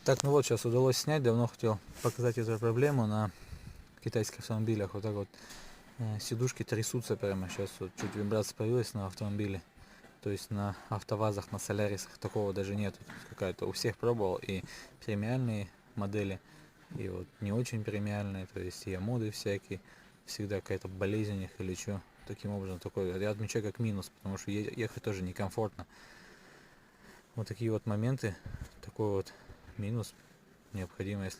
Так, ну вот, сейчас удалось снять. Давно хотел показать эту проблему на китайских автомобилях. Вот так вот сидушки трясутся прямо. Сейчас вот чуть вибрация появилась на автомобиле. То есть на автовазах, на солярисах такого даже нет. Какая-то у всех пробовал, и премиальные модели, и вот не очень премиальные, то есть и моды всякие. Всегда какая-то болезнь у них или что. Таким образом, такой я отмечаю как минус, потому что ехать тоже некомфортно. Вот такие вот моменты, такой вот минус необходимо, если